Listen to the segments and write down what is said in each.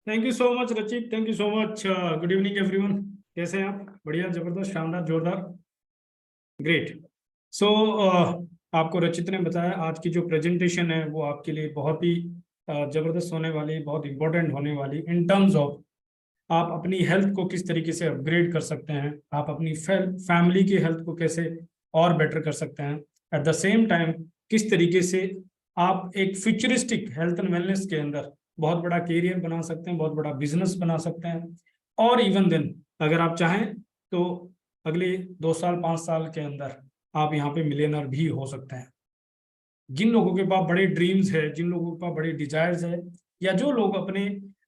Thank you so much रचित, thank you so much. Good evening everyone. कैसे हैं आप? बढ़िया, जबरदस्त, शानदार, जोरदार, ग्रेट। सो आपको रचित ने बताया आज की जो प्रेजेंटेशन है वो आपके लिए बहुत ही जबरदस्त होने वाली, बहुत इंपॉर्टेंट होने वाली इन टर्म्स ऑफ आप अपनी हेल्थ को किस तरीके से अपग्रेड कर सकते हैं, आप अपनी फैमिली की हेल्थ को कैसे और बेटर कर सकते हैं, एट द सेम टाइम किस तरीके से आप एक फ्यूचरिस्टिक हेल्थ एंड वेलनेस के अंदर बहुत बड़ा कैरियर बना सकते हैं, बहुत बड़ा बिजनेस बना सकते हैं। और इवन देन अगर आप चाहें तो अगले 2 साल 5 साल के अंदर आप यहाँ पे मिलियनर भी हो सकते हैं। जिन लोगों के पास बड़े ड्रीम्स है, जिन लोगों के पास बड़े डिजायर्स है, या जो लोग अपने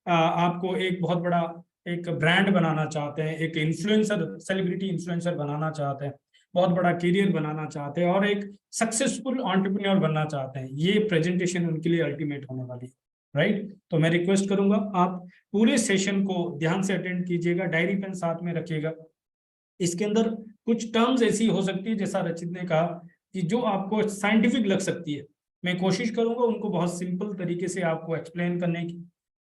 आपको एक बहुत बड़ा एक ब्रांड बनाना चाहते हैं, एक इन्फ्लुएंसर, सेलिब्रिटी इन्फ्लुएंसर बनाना चाहते हैं, बहुत बड़ा करियर बनाना चाहते हैं और एक सक्सेसफुल एंटरप्रेन्योर बनना चाहते हैं, ये प्रेजेंटेशन उनके लिए अल्टीमेट होने वाली है। राइट, तो मैं रिक्वेस्ट करूंगा आप पूरे सेशन को ध्यान से अटेंड कीजिएगा, डायरी पेन साथ में रखिएगा। इसके अंदर कुछ टर्म्स ऐसी हो सकती है, जैसा रचित ने कहा, कि जो आपको साइंटिफिक लग सकती है। मैं कोशिश करूंगा उनको बहुत सिंपल तरीके से आपको एक्सप्लेन करने की।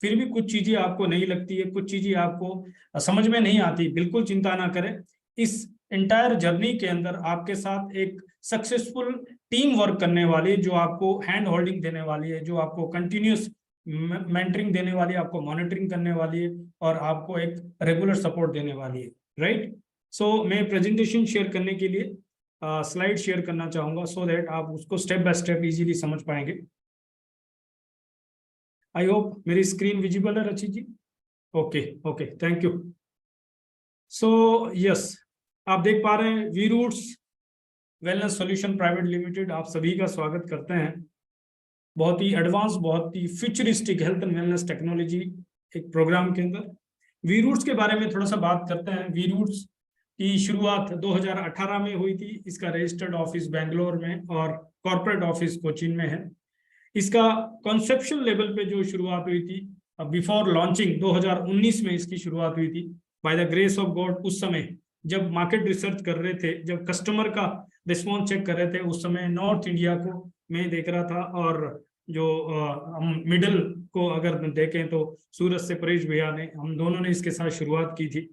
फिर भी कुछ चीजें आपको नहीं लगती है, कुछ चीजें आपको समझ में नहीं आती, बिल्कुल चिंता ना करें। इस एंटायर जर्नी के अंदर आपके साथ एक सक्सेसफुल टीम वर्क करने वाली, जो आपको हैंड होल्डिंग देने वाली है, जो आपको कंटिन्यूस मेंटरिंग देने वाली है, आपको मॉनिटरिंग करने वाली है और आपको एक रेगुलर सपोर्ट देने वाली है। राइट, सो मैं प्रेजेंटेशन शेयर करने के लिए स्लाइड शेयर करना चाहूंगा, सो दैट आप उसको स्टेप बाय स्टेप इजीली समझ पाएंगे। आई होप मेरी स्क्रीन विजिबल है Rachit ji? Okay okay, thank you. So yes, आप देख पा रहे हैं V Roots Wellness Solution Private Limited आप सभी का स्वागत करते हैं। बहुत ही एडवांस, बहुत ही futuristic health and wellness technology एक प्रोग्राम के अंदर वी रूट्स के बारे में थोड़ा सा बात करते हैं। वी रूट्स की शुरुआत 2018 में हुई थी। इसका रजिस्टर्ड ऑफिस बेंगलोर में और कॉर्पोरेट ऑफिस कोचीन में है। इसका कॉन्सेप्शुअल लेवल पे जो शुरुआत हुई थी, बिफोर लॉन्चिंग 2019 में इसकी शुरुआत हुई थी by the grace of God. उस समय जब मार्केट रिसर्च कर रहे थे, जब कस्टमर का रिस्पॉन्स चेक कर रहे थे, उस समय नॉर्थ इंडिया को मैं देख रहा था, और जो हम मिडिल को अगर देखें तो सूरत से परेश भैया ने, हम दोनों ने इसके साथ शुरुआत की थी।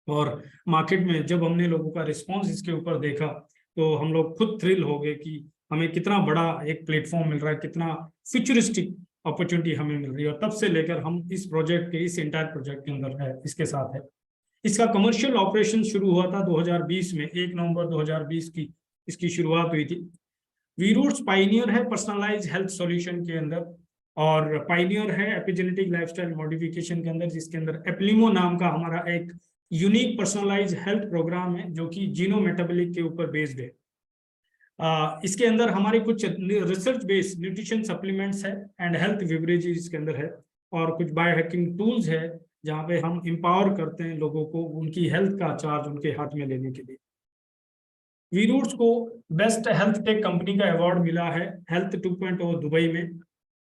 और मार्केट में जब हमने लोगों का रिस्पॉन्स इसके ऊपर देखा तो हम लोग खुद थ्रिल हो गए कि हमें कितना बड़ा एक प्लेटफॉर्म मिल रहा है, कितना फ्यूचरिस्टिक अपॉर्चुनिटी हमें मिल रही है। और तब से लेकर हम इस प्रोजेक्ट के, इस एंटायर प्रोजेक्ट के अंदर है, इसके साथ है। इसका कमर्शियल ऑपरेशन शुरू हुआ था 2020 में, 1 नवंबर 2020 की इसकी शुरुआत हुई थी। वी रूट्स पाइनियर है पर्सनलाइज हेल्थ सॉल्यूशन के अंदर, और पाइनियर है एपिजेनेटिक लाइफस्टाइल मॉडिफिकेशन के अंदर, जिसके अंदर एप्लिमो नाम का हमारा एक यूनिक पर्सनलाइज हेल्थ प्रोग्राम है, जो कि जीनो मेटाबॉलिक के ऊपर बेस्ड है। इसके अंदर हमारे कुछ रिसर्च बेस्ड न्यूट्रिशन सप्लीमेंट्स है एंड हेल्थ बेवरेजेस इसके अंदर है, और कुछ बायो हैकिंग टूल्स है, जहाँ पे हम एम्पावर करते हैं लोगों को उनकी हेल्थ का चार्ज उनके हाथ में लेने के लिए। वी रूट्स को बेस्ट हेल्थ टेक कंपनी का अवार्ड मिला है हेल्थ 2.0 दुबई में।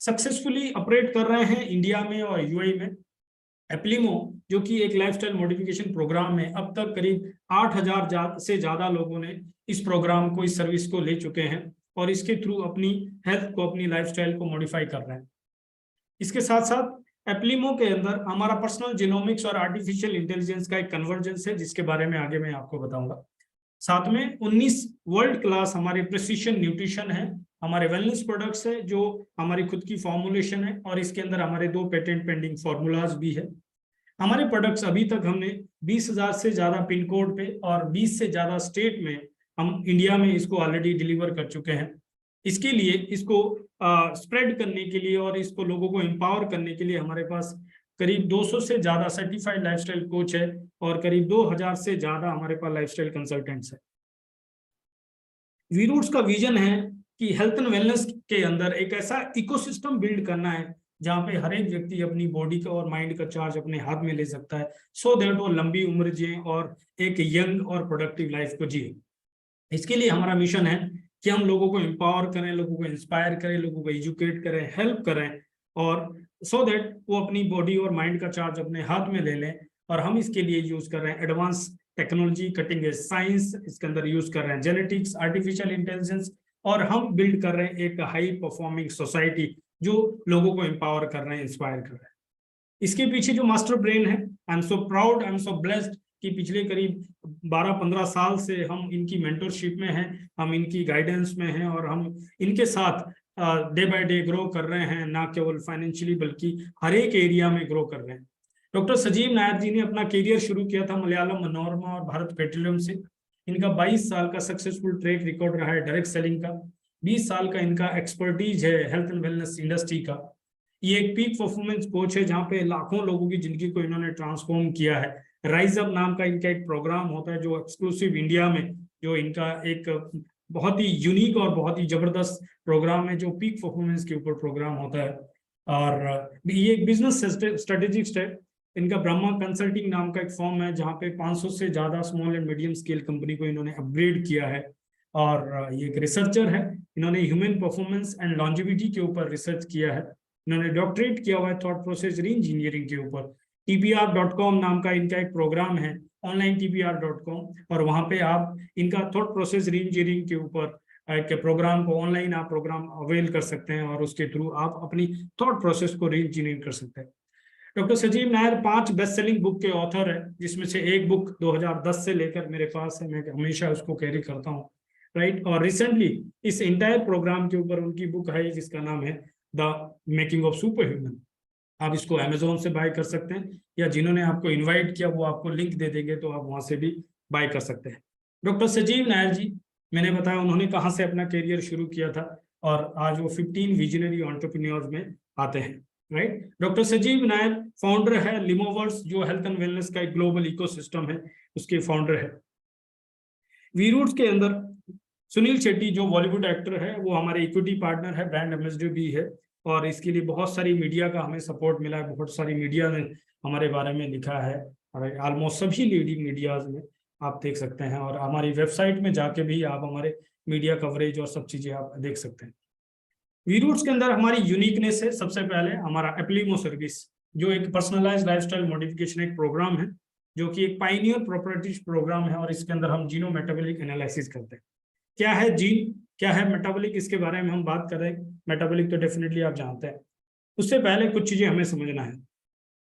सक्सेसफुली ऑपरेट कर रहे हैं इंडिया में और यूएई में। एप्लिमो, जो कि एक लाइफस्टाइल मॉडिफिकेशन प्रोग्राम में अब तक करीब 8,000 से ज्यादा लोगों ने इस प्रोग्राम को, इस सर्विस को ले चुके हैं और इसके थ्रू अपनी हेल्थ को, अपनी लाइफस्टाइल को मॉडिफाई कर रहे हैं। इसके साथ साथ एप्लिमो के अंदर हमारा पर्सनल जीनोमिक्स और आर्टिफिशियल इंटेलिजेंस का एक कन्वर्जेंस है, जिसके बारे में आगे मैं आपको बताऊंगा। साथ में 19 वर्ल्ड क्लास हमारे प्रिसिशन न्यूट्रिशन है, हमारे वेलनेस प्रोडक्ट्स है, जो हमारी खुद की फॉर्मुलेशन है, और इसके अंदर हमारे 2 पेटेंट पेंडिंग फॉर्मूलाज भी है। हमारे प्रोडक्ट्स अभी तक हमने 20,000 से ज्यादा पिन कोड पे और 20 से ज्यादा स्टेट में हम इंडिया में इसको ऑलरेडी डिलीवर कर चुके हैं। इसके लिए, इसको स्प्रेड करने के लिए और इसको लोगों को एम्पावर करने के लिए हमारे पास करीब 200 से ज्यादा सर्टिफाइड लाइफस्टाइल कोच है और करीब 2,000 से ज्यादा हमारे पास लाइफस्टाइल कंसल्टेंट्स है। वी रूट्स का विजन है कि हेल्थ एंड वेलनेस के अंदर एक ऐसा इकोसिस्टम बिल्ड करना है जहां पे हर एक व्यक्ति अपनी बॉडी का और माइंड का चार्ज अपने हाथ में ले सकता है, सो दैट वो लंबी उम्र जिए और एक यंग और प्रोडक्टिव लाइफ को जिए। इसके लिए हमारा मिशन है कि हम लोगों को एम्पावर करें, लोगों को इंस्पायर करें, लोगों को एजुकेट करें, हेल्प करें, और सो दैट वो अपनी बॉडी और माइंड का चार्ज अपने हाथ में ले लें। और हम इसके लिए यूज कर रहे हैं advance technology, cutting edge science, इसके अंदर यूज कर रहे हैं जेनेटिक्स, आर्टिफिशियल इंटेलिजेंस, और हम बिल्ड कर रहे हैं एक हाई परफॉर्मिंग सोसाइटी जो लोगों को एम्पावर कर रहे हैं, इंस्पायर कर रहे हैं। इसके पीछे जो मास्टर ब्रेन है, I am so proud, I am so blessed कि पिछले करीब 12-15 साल से हम इनकी मेंटरशिप में हैं, हम इनकी गाइडेंस में हैं और हम इनके साथ डे बाय डे ग्रो कर रहे हैं, ना केवल फाइनेंशियली बल्कि हर एक एरिया में ग्रो कर रहे हैं। डॉक्टर सजीव नायर जी ने अपना करियर शुरू किया था मलयालम मनोरमा और भारत पेट्रोलियम से। इनका 22 साल का सक्सेसफुल ट्रैक रिकॉर्ड रहा है डायरेक्ट सेलिंग का। 20 साल का इनका एक्सपर्टीज है हेल्थ एंड वेलनेस इंडस्ट्री का। ये एक पीक परफॉर्मेंस कोच है जहाँ पे लाखों लोगों की जिंदगी को इन्होंने ट्रांसफॉर्म किया है। राइज अप नाम का इनका एक प्रोग्राम होता है जो एक्सक्लूसिव इंडिया में, जो इनका एक बहुत ही यूनिक और बहुत ही जबरदस्त प्रोग्राम है जो पीक परफॉर्मेंस के ऊपर प्रोग्राम होता है। और ये एक बिजनेस स्ट्रेटेजिस्ट है। इनका ब्रह्मा कंसल्टिंग नाम का एक फॉर्म है जहाँ पे 500 से ज्यादा small and medium scale company को इन्होंने अपग्रेड किया है। और ये एक रिसर्चर है, इन्होंने ह्यूमन परफॉर्मेंस एंड लॉन्जिविटी के ऊपर रिसर्च किया है। इन्होंने डॉक्टरेट किया हुआ है थॉट प्रोसेस री इंजीनियरिंग के ऊपर। tpr.com नाम का इनका एक प्रोग्राम है, ऑनलाइन tpr.com, और वहां पे आप इनका थॉट प्रोसेस री इंजीनियरिंग के ऊपर एक प्रोग्राम को ऑनलाइन आप प्रोग्राम अवेल कर सकते हैं और उसके थ्रू आप अपनी थॉट प्रोसेस को री इंजीनियर कर सकते हैं। डॉक्टर सजीव नायर 5 बेस्ट सेलिंग बुक के ऑथर है, जिसमें से एक बुक 2010 से लेकर मेरे पास है, मैं हमेशा उसको कैरी करता हूँ, राइट। और रिसेंटली इस इंटायर प्रोग्राम के ऊपर उनकी बुक है जिसका नाम है the making of super human. आप इसको अमेजोन से बाय कर सकते हैं या जिन्होंने आपको इनवाइट किया वो आपको लिंक दे देंगे तो आप वहां से भी बाय कर सकते हैं। डॉक्टर सजीव नायर जी, मैंने बताया उन्होंने कहाँ से अपना करियर शुरू किया था और आज वो 15 विजनरी एंटरप्रेन्योर्स में आते हैं, राइट। डॉक्टर सजीव नायर फाउंडर है लिमोवर्स, जो हेल्थ एंड वेलनेस का एक ग्लोबल इकोसिस्टम है, उसके फाउंडर है। वी रूट्स के अंदर सुनील शेट्टी जो बॉलीवुड एक्टर है वो हमारे इक्विटी पार्टनर है, ब्रांड एम्बेसडर भी है, और इसके लिए बहुत सारी मीडिया का हमें सपोर्ट मिला है। बहुत सारी मीडिया ने हमारे बारे में लिखा है और ऑलमोस्ट सभी लीडिंग मीडियाज में आप देख सकते हैं, और हमारी वेबसाइट में जाके भी आप हमारे मीडिया कवरेज और सब चीजें आप देख सकते हैं। वी रूट्स के अंदर हमारी यूनिकनेस है, सबसे पहले हमारा एप्लीमो सर्विस, जो एक पर्सनलाइज लाइफस्टाइल मॉडिफिकेशन एक प्रोग्राम है, जो कि एक पाइनियर प्रॉपर्टीज प्रोग्राम है, और इसके अंदर हम जीनो मेटाबॉलिक एनालिसिस करते हैं। क्या है जीन, क्या है मेटाबॉलिक, इसके बारे में हम बात कर रहे हैं। मेटाबॉलिक तो डेफिनेटली आप जानते हैं, उससे पहले कुछ चीजें हमें समझना है।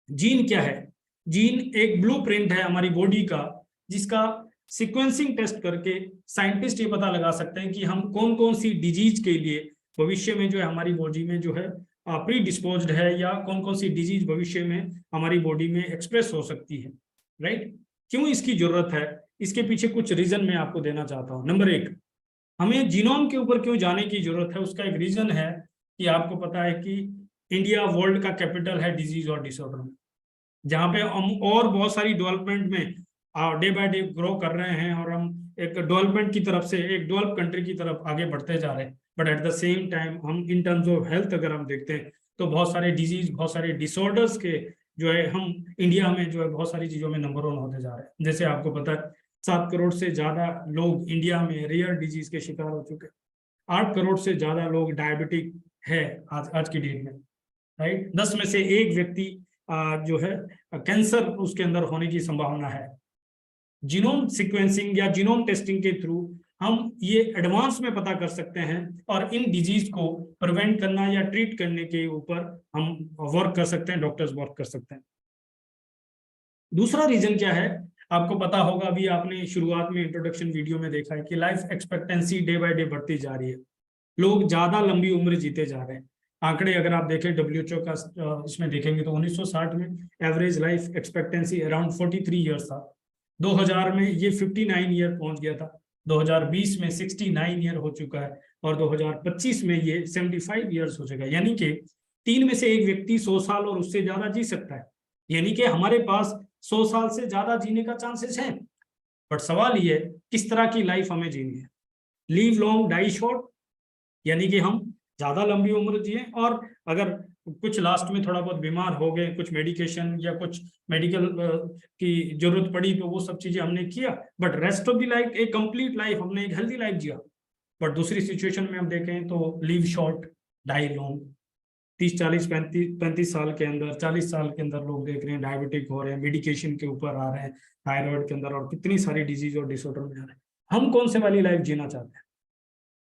जीन क्या है? जीन एक ब्लूप्रिंट है हमारी बॉडी का, जिसका सीक्वेंसिंग टेस्ट करके साइंटिस्ट ये पता लगा सकते हैं कि हम कौन कौन सी डिजीज के लिए भविष्य में जो है हमारी बॉडी में जो है प्री डिस्पोज्ड है, या कौन कौन सी डिजीज भविष्य में हमारी बॉडी में एक्सप्रेस हो सकती है, राइट। क्यों इसकी जरूरत है, इसके पीछे कुछ रीजन मैं आपको देना चाहता हूँ। नंबर 1, हमें जीनोम के ऊपर क्यों जाने की जरूरत है, उसका एक रीजन है कि आपको पता है कि इंडिया वर्ल्ड का कैपिटल है डिजीज और डिसऑर्डर में, जहाँ पे हम और बहुत सारी डेवलपमेंट में डे बाय डे ग्रो कर रहे हैं, और हम एक डेवलपमेंट की तरफ से एक डेवलप कंट्री की तरफ आगे बढ़ते जा रहे हैं। But at the same time हम इन टर्म्स ऑफ हेल्थ अगर हम देखते हैं तो बहुत सारे डिजीज, बहुत सारे डिसऑर्डर्स के जो है हम इंडिया में जो है बहुत सारी चीजों में नंबर 1 होते जा रहे हैं। जैसे आपको पता है 7 करोड़ से ज्यादा लोग इंडिया में रेयर डिजीज के शिकार हो चुके हैं। 8 करोड़ से ज्यादा लोग डायबिटिक है आज की डेट में, राइट। 10 में से 1 व्यक्ति जो है कैंसर उसके अंदर होने की संभावना है। जीनोम सीक्वेंसिंग या जीनोम टेस्टिंग के थ्रू हम ये एडवांस में पता कर सकते हैं और इन डिजीज को प्रिवेंट करना या ट्रीट करने के ऊपर हम वर्क कर सकते हैं, डॉक्टर्स वर्क कर सकते हैं। दूसरा रीजन क्या है, आपको पता होगा, अभी आपने शुरुआत में इंट्रोडक्शन वीडियो में देखा है कि life expectancy day by day बढ़ती जा रही है, लोग ज्यादा लंबी उम्र जीते जा रहे हैं। आंकड़े अगर आप देखें WHO का इसमें देखेंगे तो 1960 में average life expectancy around 43 years था। 2000 में ये 59 ईयर पहुंच गया था, 2020 में 69 ईयर हो चुका है, और 2025 में ये 75 ईयर्स हो चुका है। यानी कि 3 में से 1 व्यक्ति 100 साल और उससे ज्यादा जी सकता है। यानी कि हमारे पास 100 साल से ज्यादा जीने का चांसेस है। बट सवाल ये किस तरह की लाइफ हमें जीनी है। लीव लॉन्ग डाई शॉर्ट, यानी कि हम ज्यादा लंबी उम्र जिए, और अगर कुछ लास्ट में थोड़ा बहुत बीमार हो गए, कुछ मेडिकेशन या कुछ मेडिकल की जरूरत पड़ी तो वो सब चीजें हमने किया, but rest of the life एक कंप्लीट लाइफ हमने एक हेल्दी लाइफ जिया। बट दूसरी सिचुएशन में हम देखें तो लीव शॉर्ट डाई लॉन्ग, 30 40 35 साल के अंदर, 40 साल के अंदर लोग देख रहे हैं डायबिटिक हो रहे हैं, मेडिकेशन के ऊपर आ रहे हैं, थायराइड के अंदर, और कितनी सारी डिजीज और डिसऑर्डर में आ रहे हैं। हम कौन से वाली लाइफ जीना चाहते हैं,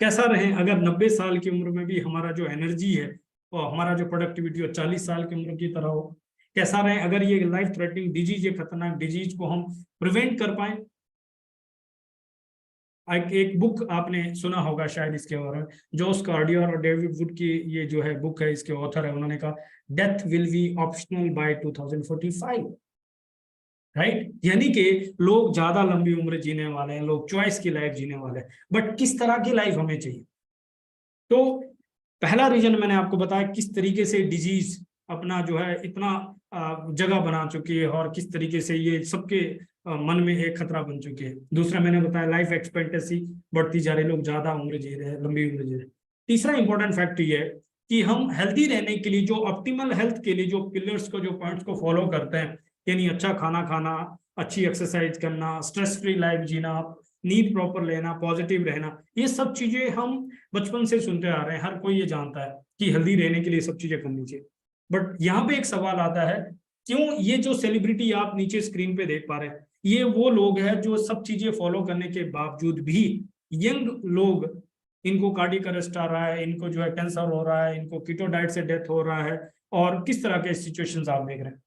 कैसा रहे अगर 90 साल की उम्र में भी हमारा जो एनर्जी है और हमारा जो प्रोडक्टिविटी हो 40 साल की उम्र की तरह हो, कैसा रहे, अगर ये लाइफ थ्रेटनिंग डिजीज, ये खतरनाक डिजीज को हम प्रिवेंट कर पाए। एक बुक आपने सुना होगा शायद इसके बारे में, जोस कार्डियर और डेविड वुड की ये जो है बुक है, इसके ऑथर है, उन्होंने कहा death will be optional by 2045, right. यानी कि लोग ज्यादा लंबी उम्र जीने वाले हैं, लोग चॉइस की लाइफ जीने वाले हैं, बट किस तरह की लाइफ हमें चाहिए। तो पहला रीजन मैंने आपको बताया किस तरीके से डिजीज अपना जो है इतना जगह बना चुकी है और किस तरीके से ये सबके मन में एक खतरा बन चुकी है। दूसरा मैंने बताया लाइफ एक्सपेक्टेंसी बढ़ती जा रही, लोग ज्यादा उम्र जी रहे हैं, लंबी उम्र जी रहे हैं। तीसरा इंपॉर्टेंट फैक्ट ये है कि हम हेल्थी रहने के लिए जो ऑप्टिमल हेल्थ के लिए जो पिलर्स को, जो पॉइंट्स को फॉलो करते हैं, यानी अच्छा खाना खाना, अच्छी एक्सरसाइज करना, स्ट्रेस फ्री लाइफ जीना, नींद प्रॉपर लेना, पॉजिटिव रहना, ये सब चीजें हम बचपन से सुनते आ रहे हैं, हर कोई ये जानता है कि हेल्दी रहने के लिए सब चीजें करनी चाहिए। बट यहाँ पे एक सवाल आता है, क्यों ये जो सेलिब्रिटी आप नीचे स्क्रीन पे देख पा रहे हैं, ये वो लोग हैं जो सब चीजें फॉलो करने के बावजूद भी, यंग लोग, इनको कार्डियक अरेस्ट आ रहा है, इनको जो है कैंसर हो रहा है, इनको कीटो डाइट से डेथ हो रहा है, और किस तरह के सिचुएशंस आप देख रहे हैं।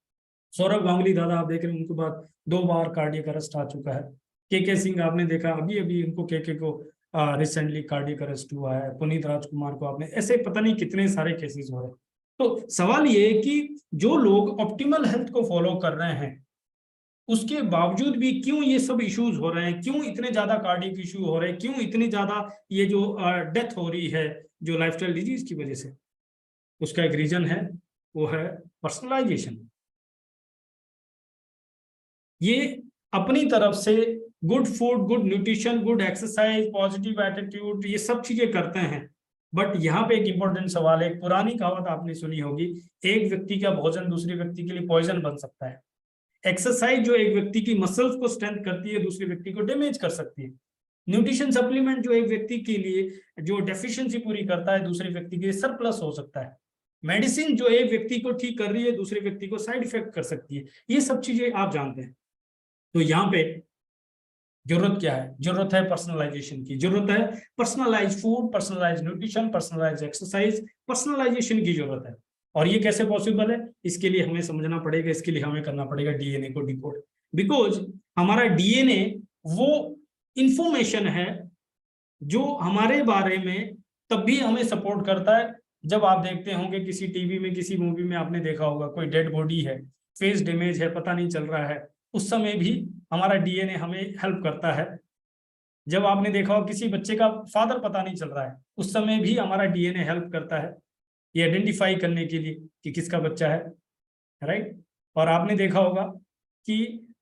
सौरभ गांगुली दादा आप देख रहे हैं, उनके बाद 2 बार कार्डियक अरेस्ट आ चुका है। के सिंह आपने देखा अभी अभी उनको के को रिसेंटली कार्डियक अरेस्ट हुआ है। पुनीत राजकुमार को आपने, ऐसे पता नहीं कितने सारे केसेस हो रहे हैं। तो सवाल ये है कि जो लोग ऑप्टिमल हेल्थ को फॉलो कर रहे हैं, उसके बावजूद भी क्यों ये सब इश्यूज हो रहे हैं, क्यों इतने ज्यादा कार्डियक इश्यू हो रहे हैं, क्यों इतनी ज्यादा ये जो डेथ हो रही है जो लाइफस्टाइल डिजीज की वजह से। उसका एक रीजन है, वो है पर्सनलाइजेशन। ये अपनी तरफ से good food, good nutrition, good exercise, positive attitude, ये सब चीजें करते हैं। बट यहाँ पे एक इंपॉर्टेंट सवाल है, पुरानी कहावत आपने सुनी होगी, एक व्यक्ति का भोजन दूसरे व्यक्ति के लिए पॉइजन बन सकता है। एक्सरसाइज जो एक व्यक्ति की मसल्स को स्ट्रेंथ करती है, दूसरे व्यक्ति को डैमेज कर सकती है। न्यूट्रिशन सप्लीमेंट जो एक व्यक्ति के लिए जो डेफिशिएंसी पूरी करता है, दूसरे व्यक्ति के लिए सरप्लस हो सकता है। मेडिसिन जो एक व्यक्ति को ठीक कर रही है, दूसरे व्यक्ति को साइड इफेक्ट कर सकती है। ये सब चीजें आप जानते हैं। तो यहाँ पे जरूरत क्या है? जरूरत है पर्सनलाइजेशन की, जरूरत है personalize food, personalize nutrition, personalize exercise, personalization की जरूरत है। और ये कैसे पॉसिबल है? इसके लिए हमें समझना पड़ेगा, इसके लिए हमें करना पड़ेगा डीएनए को डिकोड। बिकॉज हमारा डीएनए वो इंफॉर्मेशन है जो हमारे बारे में तब भी हमें सपोर्ट करता है जब आप देखते होंगे किसी टीवी में, किसी मूवी में आपने देखा होगा कोई डेड बॉडी है, फेस डैमेज है, पता नहीं चल रहा है, उस समय भी हमारा डीएनए हमें हेल्प करता है। जब आपने देखा हो किसी बच्चे का फादर पता नहीं चल रहा है, उस समय भी हमारा डीएनए हेल्प करता है ये आइडेंटिफाई करने के लिए कि किसका बच्चा है, राइट। और आपने देखा होगा कि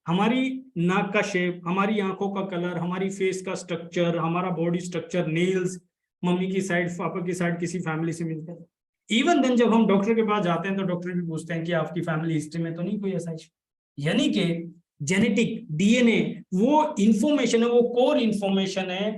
हमारी नाक का शेप, हमारी आंखों का कलर, हमारी फेस का स्ट्रक्चर, हमारा बॉडी स्ट्रक्चर, नेल्स मम्मी की साइड, पापा की साइड, किसी फैमिली से मिलते हैं। इवन देन जब हम डॉक्टर के पास जाते हैं तो डॉक्टर भी पूछते हैं कि आपकी फैमिली हिस्ट्री में तो नहीं कोई ऐसा इशू। यानी कि जेनेटिक डीएनए वो इंफॉर्मेशन है, वो कोर इंफॉर्मेशन है,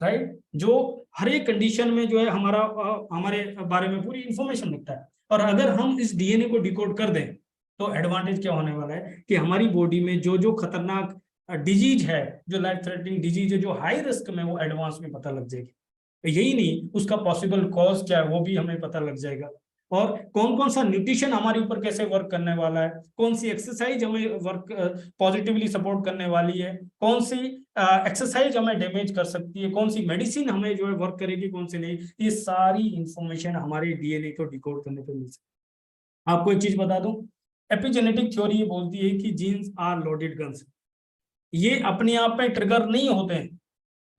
राइट, जो हर एक कंडीशन में जो है हमारे बारे में पूरी इंफॉर्मेशन लिखता है। और अगर हम इस डीएनए को डिकोड कर दें तो एडवांटेज क्या होने वाला है कि हमारी बॉडी में जो जो खतरनाक डिजीज है, जो लाइफ थ्रेटनिंग डिजीज है, जो हाई रिस्क में, वो एडवांस में पता लग जाएगी। यही नहीं, उसका पॉसिबल कॉज क्या है वो भी हमें पता लग जाएगा। और कौन कौन सा न्यूट्रिशन हमारे ऊपर कैसे वर्क करने वाला है, कौन सी एक्सरसाइज हमें वर्क पॉजिटिवली सपोर्ट करने वाली है, कौन सी एक्सरसाइज हमें डैमेज कर सकती है, कौन सी मेडिसिन हमें जो है वर्क करेगी, कौन सी नहीं, ये सारी इंफॉर्मेशन हमारे डीएनए को डिकोड करने पर मिल सकती है। आपको एक चीज बता दूं, एपिजेनेटिक थ्योरी ये बोलती है कि जीन्स आर लोडेड गन्स। ये अपने आप में ट्रिगर नहीं होते हैं।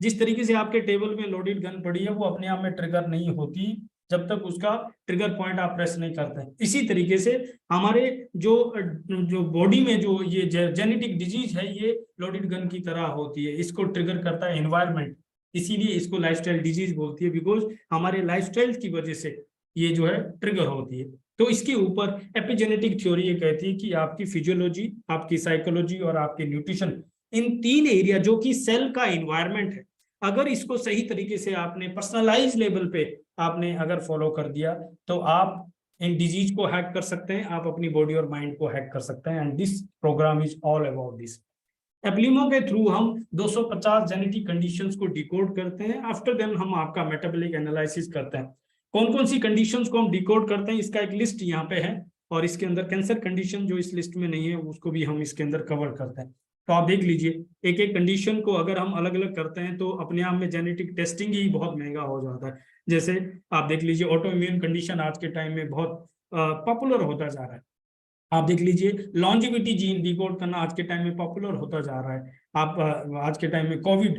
जिस तरीके से आपके टेबल में लोडेड गन पड़ी है, वो अपने आप में ट्रिगर नहीं होती जब तक उसका ट्रिगर पॉइंट आप प्रेस नहीं करते। इसी तरीके से हमारे जो बॉडी में जो ये जेनेटिक डिजीज है, ये लोडेड गन की तरह होती है। इसको ट्रिगर करता है एनवायरनमेंट, इसीलिए इसको लाइफस्टाइल डिजीज बोलती है, बिकॉज हमारे लाइफस्टाइल की वजह से ये जो है ट्रिगर होती है। तो इसके ऊपर एपिजेनेटिक थ्योरी ये कहती है कि आपकी फिजियोलॉजी, आपकी साइकोलॉजी और आपके न्यूट्रिशन, इन 3 एरिया जो कि सेल का एनवायरनमेंट है, अगर इसको सही तरीके से आपने पर्सनलाइज लेवल पे आपने अगर फॉलो कर दिया तो आप इन डिजीज को हैक कर सकते हैं, आप अपनी बॉडी और माइंड को हैक कर सकते हैं। And this program is all about this. एप्लीमो के थ्रू हम 250 जेनेटिक कंडीशंस को डिकोड करते हैं। आफ्टर देन हम आपका मेटाबॉलिक एनालिसिस करते हैं। कौन कौन सी कंडीशंस को हम डिकोड करते हैं, इसका एक लिस्ट यहाँ पे है। और इसके अंदर कैंसर कंडीशन जो इस लिस्ट में नहीं है उसको भी हम इसके अंदर कवर करते हैं। तो आप देख लीजिए एक एक कंडीशन को अगर हम अलग अलग करते हैं तो अपने आप में जेनेटिक टेस्टिंग ही बहुत महंगा हो जाता है। जैसे आप देख लीजिए ऑटो इम्यून कंडीशन आज के टाइम में बहुत पॉपुलर होता जा रहा है। आप देख लीजिए लॉन्जिविटी जीन डिकोड करना आज के टाइम में पॉपुलर होता जा रहा है। आप आज के टाइम में कोविड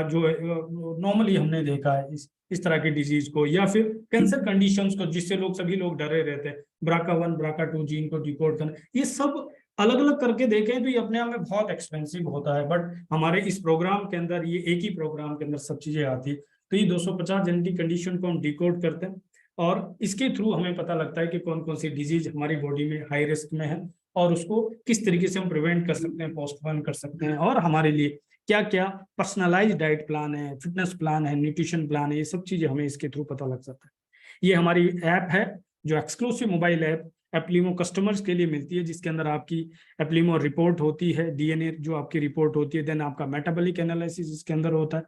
जो नॉर्मली हमने देखा है इस तरह की डिजीज को, या फिर कैंसर कंडीशंस को जिससे सभी लोग डरे रहते हैं, BRCA1 BRCA2 जीन को डिकोड करना, ये सब अलग अलग करके देखें तो ये अपने आप में बहुत एक्सपेंसिव होता है। बट हमारे इस प्रोग्राम के अंदर ये एक ही प्रोग्राम के अंदर सब चीजें आती है। तो ये 250 जेनेटिक कंडीशन को हम डिकोड करते हैं और इसके थ्रू हमें पता लगता है कि कौन कौन सी डिजीज हमारी बॉडी में हाई रिस्क में है और उसको किस तरीके से हम प्रिवेंट कर सकते हैं, पोस्टपोन कर सकते हैं, और हमारे लिए क्या क्या पर्सनलाइज डाइट प्लान है, फिटनेस प्लान है, न्यूट्रिशन प्लान है, ये सब चीजें हमें इसके थ्रू पता लग सकता है। ये हमारी ऐप है जो एक्सक्लूसिव मोबाइल ऐप एप्लीमो कस्टमर्स के लिए मिलती है, जिसके अंदर आपकी एप्लीमो रिपोर्ट होती है, DNA जो आपकी रिपोर्ट होती है, देन आपका मेटाबॉलिक एनालिसिस इसके अंदर होता है,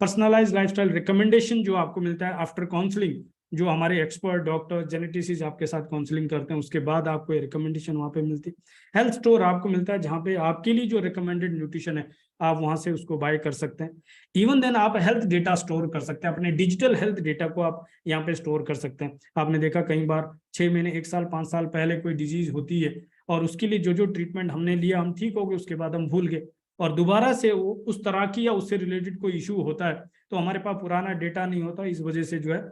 पर्सनलाइज लाइफस्टाइल रिकमेंडेशन जो आपको मिलता है आफ्टर काउंसलिंग, जो हमारे एक्सपर्ट डॉक्टर जेनेटिसिस्ट आपके साथ काउंसलिंग करते हैं, उसके बाद आपको ये रिकमेंडेशन वहाँ पे मिलती है। हेल्थ स्टोर आपको मिलता है जहाँ पे आपके लिए जो रिकमेंडेड न्यूट्रिशन है आप वहाँ से उसको बाय कर सकते हैं। इवन देन आप हेल्थ डेटा स्टोर कर सकते हैं, अपने डिजिटल हेल्थ डेटा को आप यहाँ पे स्टोर कर सकते हैं। आपने देखा कई बार 6 महीने 1 साल 5 साल पहले कोई डिजीज होती है और उसके लिए जो जो ट्रीटमेंट हमने लिया हम ठीक हो गए, उसके बाद हम भूल गए और दोबारा से वो उस तरह की या उससे रिलेटेड कोई इशू होता है तो हमारे पास पुराना डेटा नहीं होता, इस वजह से जो है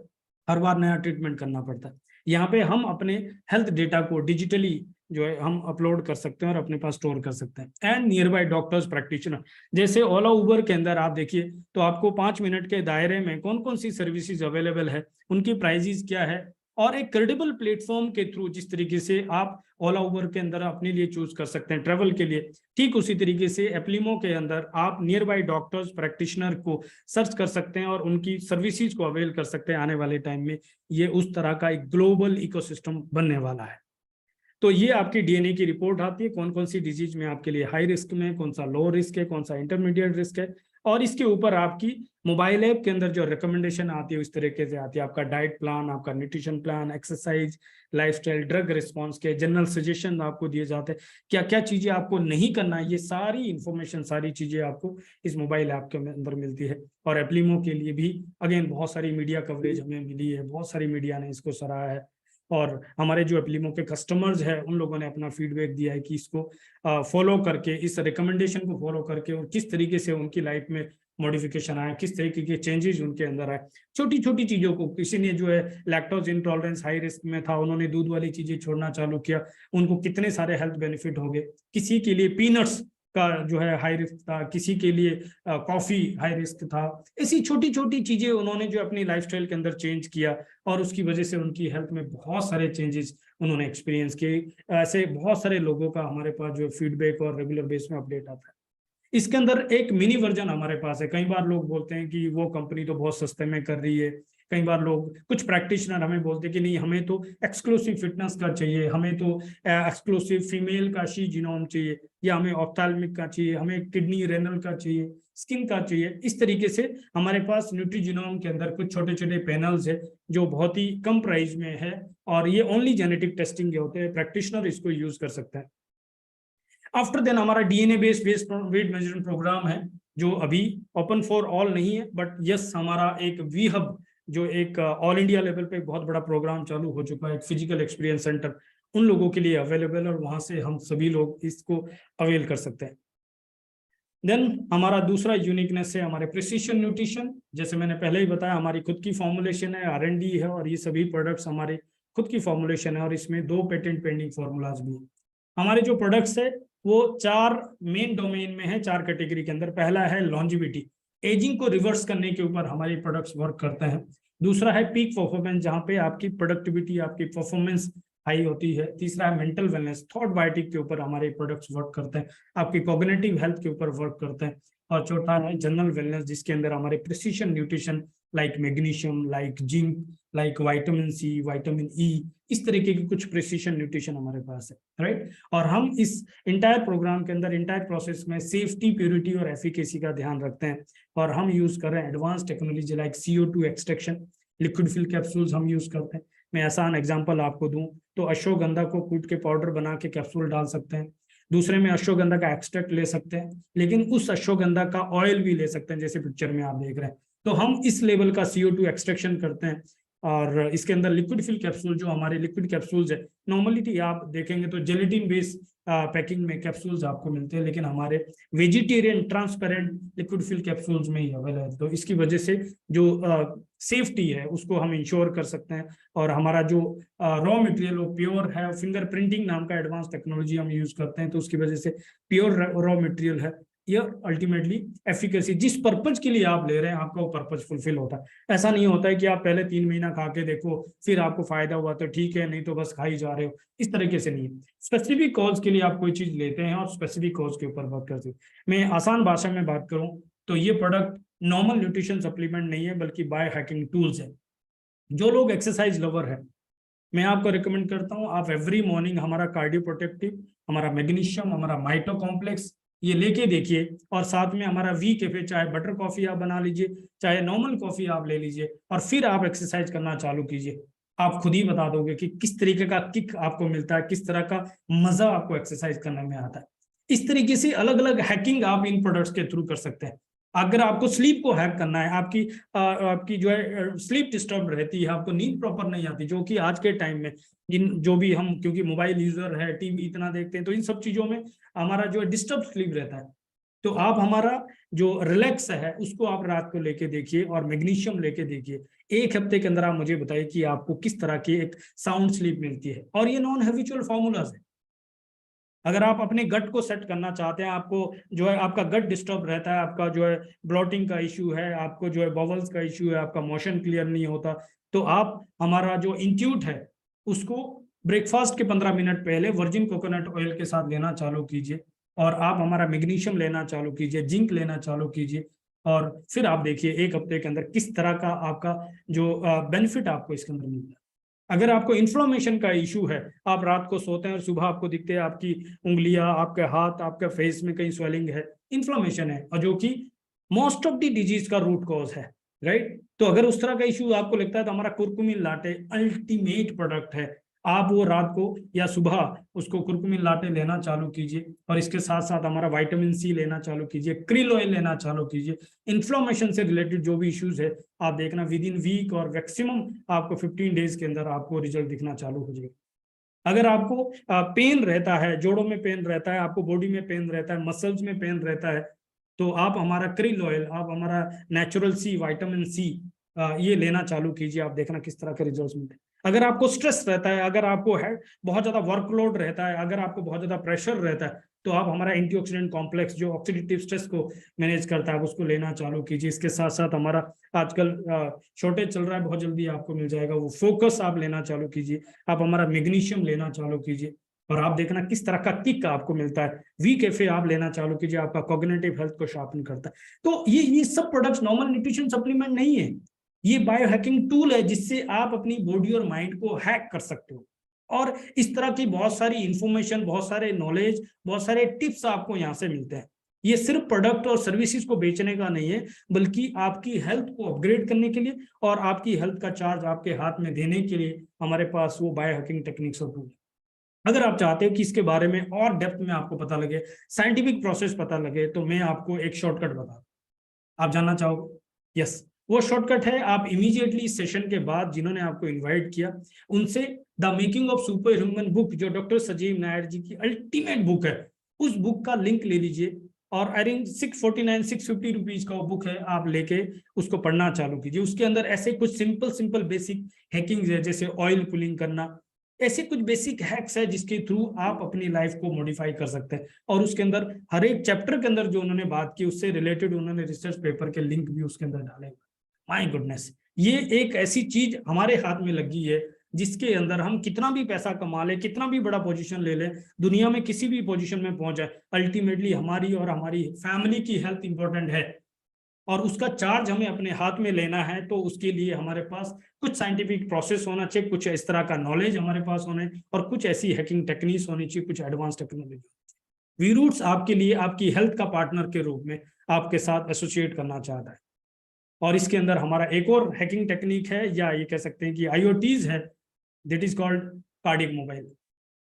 हर बार नया ट्रीटमेंट करना पड़ता है। यहाँ पे हम अपने हेल्थ डेटा को डिजिटली जो है हम अपलोड कर सकते हैं और अपने पास स्टोर कर सकते हैं। And near by doctors practitioner, जैसे ओला उबर के अंदर आप देखिए तो आपको 5 मिनट के दायरे में कौन कौन सी सर्विसेज अवेलेबल है, उनकी प्राइजेस क्या है, और एक क्रेडिबल प्लेटफॉर्म के थ्रू जिस तरीके से आप ओला उबर के अंदर अपने लिए चूज कर सकते हैं ट्रेवल के लिए, ठीक उसी तरीके से एप्लीमो के अंदर आप नियर बाय डॉक्टर्स प्रैक्टिशनर को सर्च कर सकते हैं और उनकी सर्विसेज को अवेल कर सकते हैं। आने वाले टाइम में ये उस तरह का एक ग्लोबल इकोसिस्टम बनने वाला है। तो ये आपकी DNA की रिपोर्ट आती है, कौन कौन सी डिजीज में आपके लिए हाई रिस्क में, कौन सा लो रिस्क है, कौन सा इंटरमीडिएट रिस्क है, और इसके ऊपर आपकी मोबाइल ऐप के अंदर जो रिकमेंडेशन आती है उस तरीके से आती है। आपका डाइट प्लान, आपका nutrition plan, exercise, lifestyle, drug response के जनरल सजेशन आपको दिए जाते हैं, क्या क्या चीजें आपको नहीं करना है, ये सारी इंफॉर्मेशन सारी चीजें आपको इस मोबाइल ऐप के अंदर मिलती है। और एप्लीमो के लिए भी अगेन बहुत सारी मीडिया कवरेज हमें मिली है, बहुत सारी मीडिया ने इसको सराहा है और हमारे जो एप्लीमो के कस्टमर्स हैं उन लोगों ने अपना फीडबैक दिया है कि इसको फॉलो करके, इस रिकमेंडेशन को फॉलो करके और किस तरीके से उनकी लाइफ में मॉडिफिकेशन आया, किस तरीके के चेंजेस उनके अंदर आए। छोटी छोटी चीजों को, किसी ने जो है लैक्टोज इंटॉलरेंस हाई रिस्क में था, उन्होंने दूध वाली चीजें छोड़ना चालू किया, उनको कितने सारे हेल्थ बेनिफिट हो गए। किसी के लिए पीनट्स का जो है हाई रिस्क था, किसी के लिए कॉफी हाई रिस्क था। ऐसी छोटी छोटी चीजें उन्होंने जो अपनी लाइफस्टाइल के अंदर चेंज किया और उसकी वजह से उनकी हेल्थ में बहुत सारे चेंजेस उन्होंने एक्सपीरियंस किए। ऐसे बहुत सारे लोगों का हमारे पास जो फीडबैक और रेगुलर बेस में अपडेट आता है। इसके अंदर एक मिनी वर्जन हमारे पास है। कई बार लोग बोलते हैं कि वो कंपनी तो बहुत सस्ते में कर रही है, कई बार लोग कुछ प्रैक्टिशनर हमें बोलते हैं कि नहीं हमें तो एक्सक्लूसिव फिटनेस का चाहिए, हमें तो एक्सक्लूसिव फीमेल का शी जीनोम चाहिए, या हमें ऑप्थेल्मिक का चाहिए, हमें किडनी रेनल का चाहिए, स्किन का चाहिए। इस तरीके से हमारे पास न्यूट्री जीनोम के अंदर कुछ छोटे छोटे पैनल्स है जो बहुत ही कम प्राइस में है और ये ओनली जेनेटिक टेस्टिंग के होते हैं, प्रैक्टिशनर इसको यूज कर सकते हैं। आफ्टर देन हमारा DNA based weight measurement program है जो अभी ओपन फॉर ऑल नहीं है, बट यस हमारा एक वी हब जो एक ऑल इंडिया लेवल पे एक बहुत बड़ा प्रोग्राम चालू हो चुका है, एक फिजिकल एक्सपीरियंस सेंटर उन लोगों के लिए अवेलेबल है और वहां से हम सभी लोग इसको अवेल कर सकते हैं। देन हमारा दूसरा यूनिकनेस है हमारे प्रिसीशन न्यूट्रिशन। जैसे मैंने पहले ही बताया हमारी खुद की फॉर्मुलेशन है, R&D है और ये सभी प्रोडक्ट्स हमारे खुद की फॉर्मुलेशन है और इसमें 2 पेटेंट पेंडिंग फॉर्मूलाज भी है। हमारे जो प्रोडक्ट्स है वो 4 मेन डोमेन में है, 4 कैटेगरी के अंदर। पहला है लॉन्जिविटी, एजिंग को रिवर्स करने के ऊपर हमारे प्रोडक्ट्स वर्क करते हैं। दूसरा है पीक परफॉर्मेंस, जहां पे आपकी प्रोडक्टिविटी, आपकी परफॉर्मेंस हाई होती है। तीसरा है मेंटल वेलनेस, थॉट बायोटिक के ऊपर हमारे प्रोडक्ट्स वर्क करते हैं, आपकी कॉग्निटिव हेल्थ के ऊपर वर्क करते हैं। और चौथा है जनरल वेलनेस, जिसके अंदर हमारे precision nutrition like magnesium, like zinc, like vitamin C, vitamin E, इस तरीके की कुछ प्रिसीशन न्यूट्रिशन हमारे पास है, राइट। और हम इस इंटायर प्रोग्राम के अंदर इंटायर प्रोसेस में सेफ्टी, प्योरिटी और एफिकेसी का ध्यान रखते हैं और हम यूज कर रहे हैं advance technology like CO2 extraction, liquid fill capsules हम यूज करते हैं, मैं आसान एग्जांपल आपको दूं तो अश्वगंधा को कूट के पाउडर बना के कैप्सूल डाल सकते हैं, दूसरे में अश्वगंधा का एक्सट्रैक्ट ले सकते हैं, लेकिन उस अश्वगंधा का ऑयल भी ले सकते हैं जैसे पिक्चर में आप देख रहे हैं। तो हम इस लेवल का CO2 एक्सट्रैक्शन करते हैं। और इसके अंदर लिक्विड फिल कैप्सूल, जो हमारे लिक्विड कैप्सूल्स है, नॉर्मलिटी आप देखेंगे तो जेलेटिन बेस्ड पैकिंग में कैप्सूल्स आपको मिलते हैं, लेकिन हमारे vegetarian transparent liquid fill capsules में ही अवेलेबल है। तो इसकी वजह से जो सेफ्टी है उसको हम इंश्योर कर सकते हैं, और हमारा जो रॉ मटेरियल वो प्योर है। फिंगर प्रिंटिंग नाम का एडवांस टेक्नोलॉजी हम यूज करते हैं, तो उसकी वजह से प्योर रॉ मटेरियल है। ये अल्टीमेटली एफिकेसी, जिस पर्पज के लिए आप ले रहे हैं आपका वो पर्पज फुलफिल होता है। ऐसा नहीं होता है कि आप पहले 3 महीना खा के देखो, फिर आपको फायदा हुआ तो ठीक है, नहीं तो बस खा ही जा रहे हो, इस तरीके से नहीं है। स्पेसिफिक कॉज के लिए आप कोई चीज लेते हैं और स्पेसिफिक कॉज के ऊपर वर्क करते हैं। मैं आसान भाषा में बात करूं तो ये प्रोडक्ट नॉर्मल न्यूट्रिशन सप्लीमेंट नहीं है, बल्कि बायो हैकिंग टूल्स है। जो लोग एक्सरसाइज लवर है, मैं आपको रिकमेंड करता हूं आप एवरी मॉर्निंग हमारा कार्डियो प्रोटेक्टिव, हमारा मैग्नीशियम, हमारा माइटो कॉम्प्लेक्स ये लेके देखिए, और साथ में हमारा वी कैफे, चाहे बटर कॉफी आप बना लीजिए, चाहे नॉर्मल कॉफी आप ले लीजिए, और फिर आप एक्सरसाइज करना चालू कीजिए। आप खुद ही बता दोगे कि किस तरीके का किक आपको मिलता है, किस तरह का मजा आपको एक्सरसाइज करने में आता है। इस तरीके से अलग अलग हैकिंग आप इन प्रोडक्ट्स के थ्रू कर सकते हैं। अगर आपको स्लीप को हैक करना है, आपकी जो है स्लीप डिस्टर्ब रहती है, आपको नींद प्रॉपर नहीं आती, जो कि आज के टाइम में जो भी हम, क्योंकि मोबाइल यूजर है, टीवी इतना देखते हैं, तो इन सब चीजों में हमारा जो है डिस्टर्ब स्लीप रहता है। तो आप हमारा जो रिलैक्स है उसको आप रात को लेके देखिए और मैग्नीशियम लेके देखिए। 1 हफ्ते के अंदर आप मुझे बताइए कि आपको किस तरह की एक साउंड स्लीप मिलती है। और ये नॉन हैबिचुअल फॉर्मूलाज है। अगर आप अपने गट को सेट करना चाहते हैं, आपको जो है आपका गट डिस्टर्ब रहता है, आपका जो है ब्लॉटिंग का इश्यू है, आपको जो है बबल्स का इश्यू है, आपका मोशन क्लियर नहीं होता, तो आप हमारा जो इंट्यूट है उसको ब्रेकफास्ट के 15 मिनट पहले वर्जिन कोकोनट ऑयल के साथ लेना चालू कीजिए, और आप हमारा मैग्नीशियम लेना चालू कीजिए, जिंक लेना चालू कीजिए, और फिर आप देखिए 1 हफ्ते के अंदर किस तरह का आपका जो बेनिफिट आपको इसके अंदर मिलता है। अगर आपको इन्फ्लेमेशन का इशू है, आप रात को सोते हैं और सुबह आपको दिखते हैं आपकी उंगलियां, आपके हाथ, आपके फेस में कहीं स्वेलिंग है, इन्फ्लेमेशन है, और जो कि मोस्ट ऑफ द डिजीज का रूट कॉज है, राइट। तो अगर उस तरह का इशू आपको लगता है तो हमारा कुरकुमिन लाटे अल्टीमेट प्रोडक्ट है। आप वो रात को या सुबह उसको कुरकुमिन लाटे लेना चालू कीजिए, और इसके साथ साथ हमारा विटामिन सी लेना चालू कीजिए, क्रिल ऑयल लेना चालू कीजिए। इन्फ्लेमेशन से रिलेटेड जो भी इश्यूज है आप देखना विद इन वीक और मैक्सिमम आपको 15 डेज के अंदर आपको रिजल्ट दिखना चालू हो जाएगा। अगर आपको पेन रहता है, जोड़ों में पेन रहता है, आपको बॉडी में पेन रहता है, मसल्स में पेन रहता है, तो आप हमारा क्रिल ऑयल, आप हमारा नेचुरल सी, विटामिन सी ये लेना चालू कीजिए। आप देखना किस तरह के रिजल्ट्स मिलते हैं। अगर आपको स्ट्रेस रहता है, अगर आपको है बहुत ज्यादा वर्कलोड रहता है, अगर आपको बहुत ज्यादा प्रेशर रहता है, तो आप हमारा एंटीऑक्सीडेंट कॉम्प्लेक्स जो ऑक्सीडेटिव स्ट्रेस को मैनेज करता है उसको लेना चालू कीजिए। इसके साथ साथ हमारा आजकल शॉर्टेज चल रहा है, बहुत जल्दी आपको मिल जाएगा, वो फोकस आप लेना चालू कीजिए। आप हमारा मैग्नीशियम लेना चालू कीजिए, और आप देखना किस तरह का किक आपको मिलता है। वी कैफे आप लेना चालू कीजिए, आपका कॉग्निटिव हेल्थ को शार्पन करता है। तो ये सब प्रोडक्ट्स नॉर्मल न्यूट्रिशन सप्लीमेंट नहीं है, ये बायो हैकिंग टूल है जिससे आप अपनी बॉडी और माइंड को हैक कर सकते हो। और इस तरह की बहुत सारी इंफॉर्मेशन, बहुत सारे नॉलेज, बहुत सारे टिप्स आपको यहाँ से मिलते हैं। ये सिर्फ प्रोडक्ट और सर्विसेज को बेचने का नहीं है, बल्कि आपकी हेल्थ को अपग्रेड करने के लिए और आपकी हेल्थ का चार्ज आपके हाथ में देने के लिए हमारे पास वो बायो हैकिंग टेक्निक्स और टूल। अगर आप चाहते हो कि इसके बारे में और डेप्थ में आपको पता लगे, साइंटिफिक प्रोसेस पता लगे, तो मैं आपको एक शॉर्टकट बता दूं। आप जानना चाहोगे? यस, वो शॉर्टकट है, आप इमीडिएटली इस सेशन के बाद जिन्होंने आपको इनवाइट किया उनसे the making of super human book, जो डॉक्टर संजीव नायर जी की अल्टीमेट बुक है, उस बुक का लिंक ले लीजिए, और आई थिंक 649-650 रुपीज का वो बुक है, आप लेके उसको पढ़ना चालू कीजिए। उसके अंदर ऐसे कुछ सिंपल बेसिक हैकिंग है, जैसे ऑयल पुलिंग करना, ऐसे कुछ बेसिक हैक्स है जिसके थ्रू आप अपनी लाइफ को मॉडिफाई कर सकते हैं। और उसके अंदर हर एक चैप्टर के अंदर जो उन्होंने बात की उससे रिलेटेड उन्होंने रिसर्च पेपर के लिंक भी उसके अंदर डाले। माय गुडनेस, ये एक ऐसी चीज हमारे हाथ में लगी है जिसके अंदर हम कितना भी पैसा कमा ले, कितना भी बड़ा पोजीशन ले ले, दुनिया में किसी भी पोजीशन में पहुंच जाए, अल्टीमेटली हमारी और हमारी फैमिली की हेल्थ इंपॉर्टेंट है, और उसका चार्ज हमें अपने हाथ में लेना है। तो उसके लिए हमारे पास कुछ साइंटिफिक प्रोसेस होना चाहिए, कुछ इस तरह का नॉलेज हमारे पास होने, और कुछ ऐसी हैकिंग टेक्निक्स होनी चाहिए, कुछ एडवांस टेक्नोलॉजी। वी रूट्स आपके लिए आपकी हेल्थ का पार्टनर के रूप में आपके साथ एसोसिएट करना चाहता है। और इसके अंदर हमारा एक और हैकिंग टेक्निक है, या ये कह सकते हैं कि IoTs है, that is called cardiac mobile.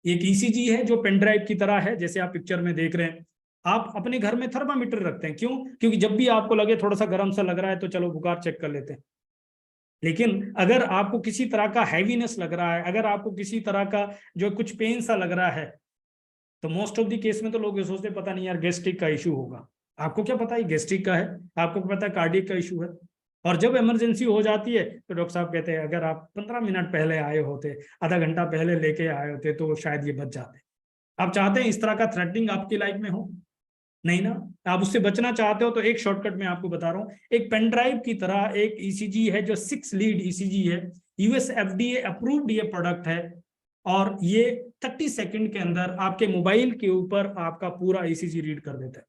एक ईसीजी है जो पेन ड्राइव की तरह है, जैसे आप पिक्चर में देख रहे हैं। आप अपने घर में थर्मामीटर रखते हैं, क्यों? क्योंकि जब भी आपको लगे थोड़ा सा गर्म सा लग रहा है तो चलो बुखार चेक कर लेते हैं। लेकिन अगर आपको किसी तरह का हैवीनेस लग रहा है, अगर आपको किसी तरह का जो कुछ पेन सा लग रहा है, तो मोस्ट ऑफ द केस में तो लोग ये सोचते हैं पता नहीं यार गैस्ट्रिक का इशू होगा। आपको क्या पता है गैस्ट्रिक का है, आपको पता है कार्डियक का इशू है। और जब इमरजेंसी हो जाती है तो डॉक्टर साहब कहते हैं अगर आप 15 मिनट पहले आए होते, आधा घंटा पहले लेके आए होते तो शायद ये बच जाते। आप चाहते हैं इस तरह का थ्रेटनिंग आपकी लाइफ में हो? नहीं ना। आप उससे बचना चाहते हो तो एक शॉर्टकट में आपको बता रहा हूँ। एक पेन ड्राइव की तरह एक ईसीजी है जो 6 लीड ईसीजी है, यूएस एफडीए अप्रूव्ड ये प्रोडक्ट है, और ये 30 सेकंड के अंदर आपके मोबाइल के ऊपर आपका पूरा ईसीजी रीड कर देता है।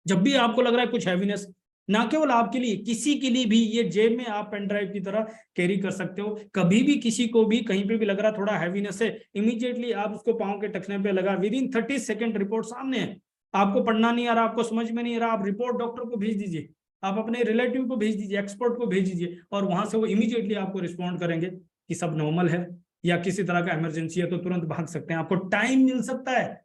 जब भी आपको लग रहा है कुछ हैवीनेस, ना केवल आपके लिए, किसी के लिए भी, ये जेब में आप पेन ड्राइव की तरह कैरी कर सकते हो। कभी भी किसी को भी कहीं पे भी लग रहा थोड़ा हैवीनेस है, इमीडिएटली आप उसको पाँव के टखने पे लगा, विद इन 30 सेकंड रिपोर्ट सामने है। आपको पढ़ना नहीं आ रहा, आपको समझ में नहीं आ रहा, आप रिपोर्ट डॉक्टर को भेज दीजिए, आप अपने रिलेटिव को भेज दीजिए, एक्सपर्ट को भेज दीजिए, और वहां से वो इमीडिएटली आपको रिस्पॉन्ड करेंगे कि सब नॉर्मल है या किसी तरह का इमरजेंसी है, तो तुरंत भाग सकते हैं, आपको टाइम मिल सकता है।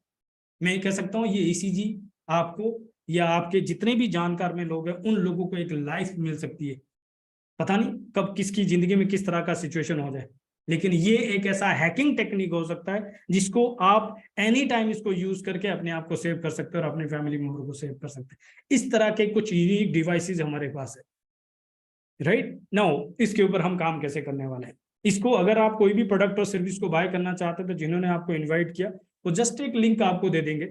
मैं कह सकता हूँ ये ईसीजी आपको या आपके जितने भी जानकार में लोग हैं उन लोगों को एक लाइफ मिल सकती है। पता नहीं कब किसकी जिंदगी में किस तरह का सिचुएशन हो जाए, लेकिन ये एक ऐसा हैकिंग टेक्निक हो सकता है जिसको आप एनी टाइम इसको यूज करके अपने आप को सेव कर सकते हैं और अपने फैमिली मेंबर को सेव कर सकते हैं। इस तरह के कुछ यूनिक डिवाइसेस हमारे पास है, राइट नाउ। इसके ऊपर हम काम कैसे करने वाले हैं, इसको अगर आप कोई भी प्रोडक्ट और सर्विस को बाय करना चाहते हैं तो जिन्होंने आपको इन्वाइट किया वो जस्ट एक लिंक आपको दे देंगे,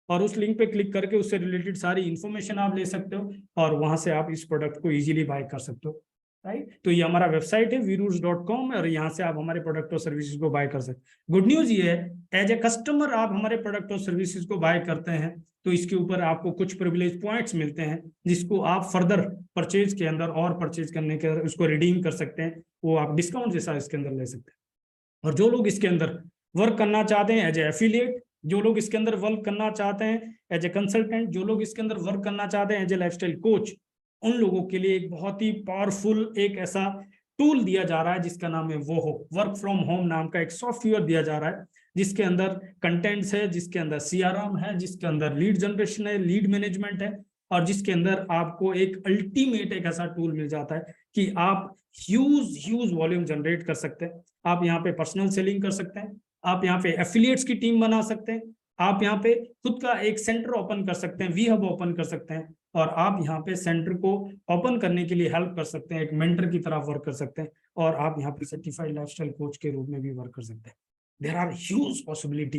और उस लिंक पे क्लिक करके उससे रिलेटेड सारी इंफॉर्मेशन आप ले सकते हो, और वहां से आप इस प्रोडक्ट को इजीली बाय कर सकते हो, राइट। तो ये हमारा वेबसाइट है vroots.com, और यहाँ से आप हमारे प्रोडक्ट और सर्विसेज को बाय कर सकते हैं। गुड न्यूज ये है, एज ए कस्टमर आप हमारे प्रोडक्ट और सर्विसेज को बाय करते हैं तो इसके ऊपर आपको कुछ प्रिविलेज पॉइंट्स मिलते हैं, जिसको आप फर्दर परचेज के अंदर और परचेज करने के उसको रिडीम कर सकते हैं, वो आप डिस्काउंट जैसा इसके अंदर ले सकते हैं। और जो लोग इसके अंदर वर्क करना चाहते हैं एज ए एफिलिएट, जो लोग इसके अंदर वर्क करना चाहते हैं एज ए कंसल्टेंट, जो लोग इसके अंदर वर्क करना चाहते हैं एज ए लाइफस्टाइल कोच, उन लोगों के लिए एक बहुत ही पावरफुल एक ऐसा टूल दिया जा रहा है जिसका नाम है वो वर्क फ्रॉम होम नाम का एक सॉफ्टवेयर दिया जा रहा है, जिसके अंदर कंटेंट्स है, जिसके अंदर सीआरएम है, जिसके अंदर लीड जनरेशन है, लीड मैनेजमेंट है, और जिसके अंदर आपको एक अल्टीमेट एक ऐसा टूल मिल जाता है कि आप ह्यूज वॉल्यूम जनरेट कर सकते हैं। आप यहाँ पे पर्सनल सेलिंग कर सकते हैं, आप यहाँ पे एफिलिएट्स की टीम बना सकते हैं, आप यहाँ पे खुद का एक सेंटर ओपन कर सकते हैं, वी हब ओपन कर सकते हैं, और आप यहाँ पे सेंटर को ओपन करने के लिए हेल्प कर सकते हैं, एक मेंटर की तरह वर्क कर सकते हैं, और आप यहाँ पे सर्टिफाइड लाइफस्टाइल कोच के रूप में भी वर्क कर सकते हैं। There are huge possibility.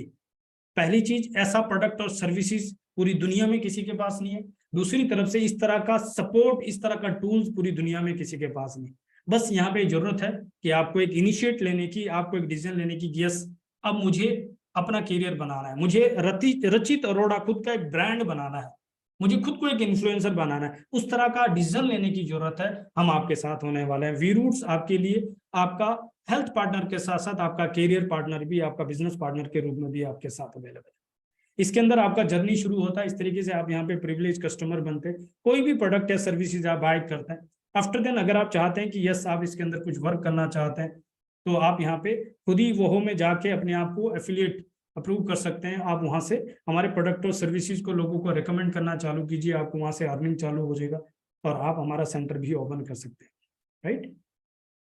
पहली चीज, ऐसा प्रोडक्ट और सर्विसेज पूरी दुनिया में किसी के पास नहीं है। दूसरी तरफ से इस तरह का सपोर्ट, इस तरह का टूल्स पूरी दुनिया में किसी के पास नहीं। बस यहाँ पे जरूरत है कि आपको एक इनिशिएट लेने की, आपको एक डिसीजन लेने की, यस अब मुझे अपना करियर बनाना है, मुझे रचित अरोड़ा खुद का एक ब्रांड बनाना है, मुझे खुद को एक इन्फ्लुएंसर बनाना है, उस तरह का डिसीजन लेने की जरूरत है। हम आपके साथ होने वाले हैं। वीरूट्स आपके लिए आपका हेल्थ पार्टनर के साथ साथ आपका करियर पार्टनर भी, आपका बिजनेस पार्टनर के रूप में भी आपके साथ अवेलेबल है। इसके अंदर आपका जर्नी शुरू होता है, इस तरीके से आप यहाँ पे प्रिविलेज कस्टमर बनते हैं। कोई भी प्रोडक्ट या सर्विसेज आप बाय करते हैं, आफ्टर देन अगर आप चाहते हैं कि यस आप इसके अंदर कुछ वर्क करना चाहते हैं, तो आप यहाँ पे खुद ही वो में जाके अपने आप को एफिलिएट अप्रूव कर सकते हैं। आप वहां से हमारे प्रोडक्ट और सर्विसेज को लोगों को रेकमेंड करना चालू कीजिए, आपको वहां से अर्निंग चालू हो जाएगा, और आप हमारा सेंटर भी ओपन कर सकते हैं, राइट।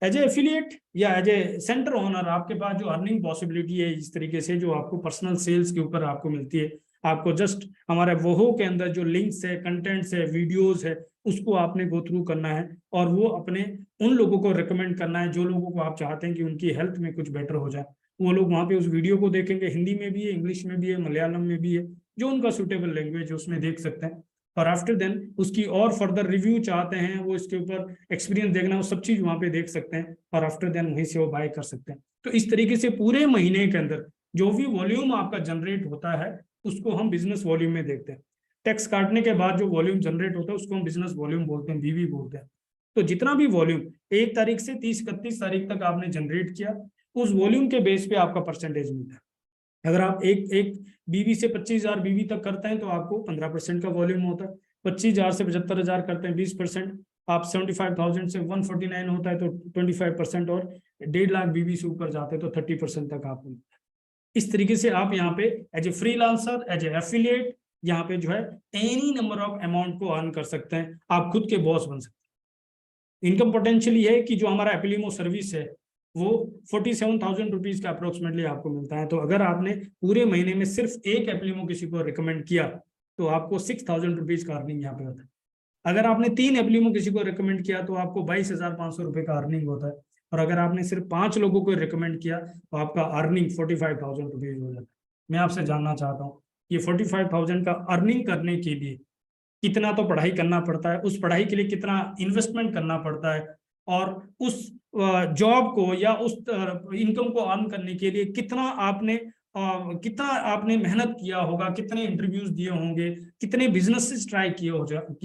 एज ए एफिलिएट या एज ए सेंटर ओनर आपके पास जो अर्निंग पॉसिबिलिटी है इस तरीके से, जो आपको पर्सनल सेल्स के ऊपर आपको मिलती है, आपको जस्ट हमारे वो के अंदर जो लिंक्स है, कंटेंट्स है, वीडियोस है, उसको आपने गो थ्रू करना है, और वो अपने उन लोगों को रिकमेंड करना है जो लोगों को आप चाहते हैं कि उनकी हेल्थ में कुछ बेटर हो जाए। वो लोग वहाँ पे उस वीडियो को देखेंगे, हिंदी में भी है, इंग्लिश में भी है, मलयालम में भी है, जो उनका सुटेबल लैंग्वेज है उसमें देख सकते हैं, और आफ्टर देन उसकी और फर्दर रिव्यू चाहते हैं, वो इसके ऊपर एक्सपीरियंस देखना, वो सब चीज वहाँ पे देख सकते हैं, और आफ्टर देन वहीं से वो बाय कर सकते हैं। तो इस तरीके से पूरे महीने के अंदर जो भी वॉल्यूम आपका जनरेट होता है उसको हम बिजनेस वॉल्यूम में देखते हैं। टैक्स काटने के बाद जो वॉल्यूम जनरेट होता है उसको हम बिजनेस वॉल्यूम बोलते हैं, बीवी बोलते हैं। तो जितना भी वॉल्यूम 1 तारीख से 30-31 तारीख तक आपने जनरेट किया, उस वॉल्यूम के बेस पे आपका परसेंटेज मिलता है। अगर आप एक बीवी से 25,000 बीवी तक करते हैं तो आपको 15% का वॉल्यूम होता है। 25,000 से 75,000 करते हैं 20%, आप 75,000 से 149 होता है तो 25%, और 1.5 लाख बीवी से ऊपर जाते हैं तो 30% तक आपको मिलता है। इस तरीके से आप यहाँ पे as a freelancer, as a affiliate, यहाँ पे जो है एनी नंबर ऑफ अमाउंट को अर्न कर सकते हैं, आप खुद के बॉस बन सकते हैं। इनकम पोटेंशियल ये है कि जो हमारा एप्लीमो सर्विस है वो 47,000 रुपीज का अप्रोक्सीमेटली आपको मिलता है। तो अगर आपने पूरे महीने में सिर्फ एक एप्लीमो किसी को रिकमेंड किया तो आपको 6,000 रुपीज का अर्निंग यहाँ पे होता है। अगर आपने 3 एप्लीमो किसी को रिकमेंड किया तो आपको 22,500 रुपए का अर्निंग होता है। और अगर आपने सिर्फ 5 लोगों को रिकमेंड किया तो आपका अर्निंग 45,000 रुपीज हो जाता है। मैं आपसे जानना चाहता हूँ ये 45,000 का अर्निंग करने के लिए कितना तो पढ़ाई करना पड़ता है, उस पढ़ाई के लिए कितना इन्वेस्टमेंट करना पड़ता है, और उस जॉब को या उस इनकम को अर्न करने के लिए कितना आपने मेहनत किया होगा, कितने इंटरव्यूज दिए होंगे, कितने बिजनेसेस ट्राई किए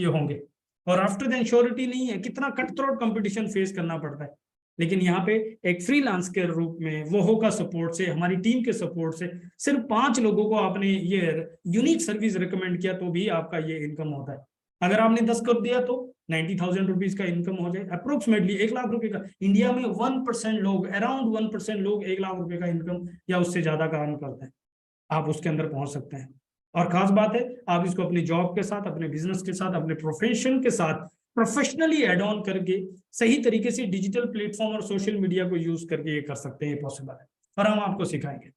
होंगे, और आफ्टर द श्योरिटी नहीं है, कितना कट थ्रोट कंपटीशन फेस करना पड़ता है। लेकिन यहाँ पे एक फ्रीलांस के रूप में वोहो का सपोर्ट से, हमारी टीम के सपोर्ट से सिर्फ 5 लोगों को आपने ये यूनिक सर्विस रिकमेंड किया तो भी आपका ये इनकम होता है। अगर आपने 10 कर दिया तो 90,000 रुपीज का इनकम हो जाए, अप्रोक्सीमेटली 1 लाख रुपए का। इंडिया में 1% लोग, अराउंड 1% लोग 1 लाख रुपए का इनकम या उससे ज्यादा का अर्न करते हैं। आप उसके अंदर पहुंच सकते हैं। और खास बात है, आप इसको अपनी जॉब के साथ, अपने बिजनेस के साथ, अपने प्रोफेशन के साथ प्रोफेशनली एड ऑन करके सही तरीके से डिजिटल प्लेटफॉर्म और सोशल मीडिया को यूज करके ये कर सकते हैं। ये पॉसिबल है और हम आपको सिखाएंगे।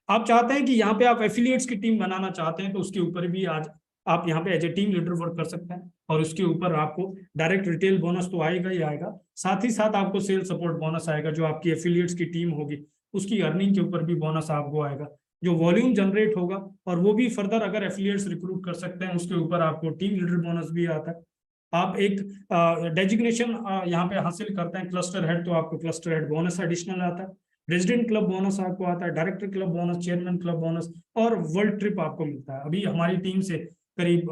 आप चाहते हैं कि यहाँ पे आप एफिलिएट्स की टीम बनाना चाहते हैं तो उसके ऊपर भी आज आप यहाँ पे as a team leader work कर सकते हैं, और उसके ऊपर आपको डायरेक्ट रिटेल बोनस तो आएगा ही आएगा, साथ ही साथ आपको सेल सपोर्ट बोनस आएगा। जो आपकी एफिलिएट्स की टीम होगी उसकी अर्निंग के ऊपर भी बोनस आपको आएगा, जो वॉल्यूम जनरेट होगा, और वो भी फर्दर अगर एफिलिएट्स रिक्रूट कर सकते हैं उसके ऊपर आपको टीम लीडर बोनस भी आता है। आप एक डेजिग्नेशन यहाँ पे हासिल करते हैं क्लस्टर हेड, तो आपको क्लस्टर हेड बोनस एडिशनल आता है, रेजिडेंट क्लब बोनस आपको आता है, director club bonus, chairman club bonus, और वर्ल्ड ट्रिप आपको मिलता है। अभी हमारी टीम से करीब